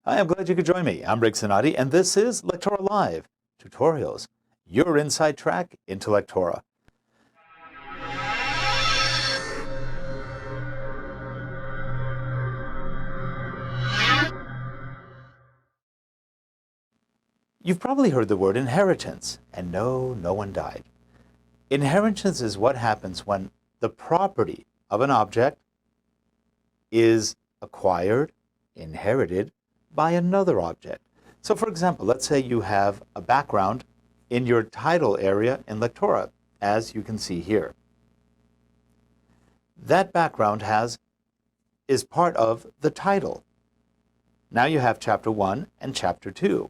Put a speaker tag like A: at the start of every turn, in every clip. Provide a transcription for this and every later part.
A: Hi, I'm glad you could join me. I'm Rick Zanotti, and this is Lectora Live Tutorials, your inside track into Lectora. You've probably heard the word inheritance, and no one died. Inheritance is what happens when the property of an object is acquired, inherited, by another object. So for example, let's say you have a background in your title area in Lectora, as you can see here. That background is part of the title. Now you have Chapter 1 and Chapter 2.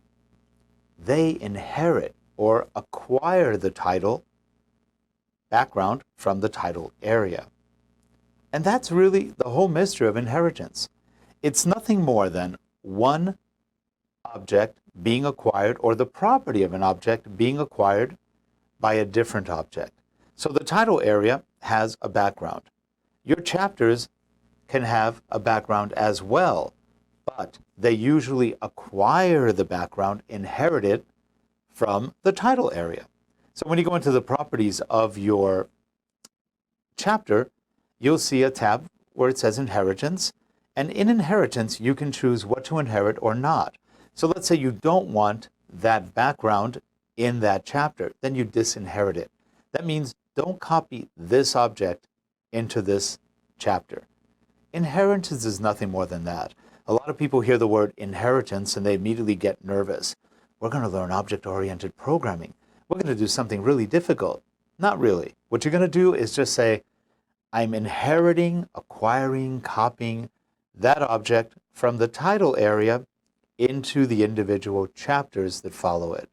A: They inherit or acquire the title background from the title area. And that's really the whole mystery of inheritance. It's nothing more than one object being acquired, or the property of an object being acquired by a different object. So the title area has a background. Your chapters can have a background as well, but they usually acquire the background, inherit it from the title area. So when you go into the properties of your chapter, you'll see a tab where it says inheritance. And in inheritance, you can choose what to inherit or not. So let's say you don't want that background in that chapter, then you disinherit it. That means don't copy this object into this chapter. Inheritance is nothing more than that. A lot of people hear the word inheritance and they immediately get nervous. We're going to learn object-oriented programming. We're going to do something really difficult. Not really. What you're going to do is just say, I'm inheriting, acquiring, copying that object from the title area into the individual chapters that follow it.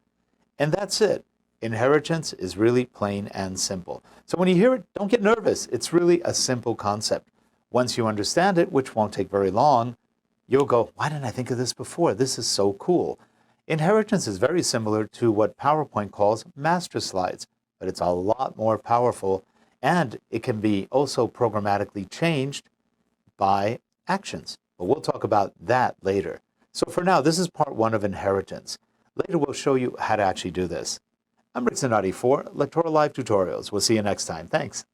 A: And that's it. Inheritance is really plain and simple. So when you hear it, don't get nervous. It's really a simple concept. Once you understand it, which won't take very long, you'll go, why didn't I think of this before? This is so cool. Inheritance is very similar to what PowerPoint calls master slides, but it's a lot more powerful, and it can be also programmatically changed by actions. But we'll talk about that later. So for now, this is part 1 of inheritance. Later, we'll show you how to actually do this. I'm Rick Zanotti for Lectora Live Tutorials. We'll see you next time. Thanks.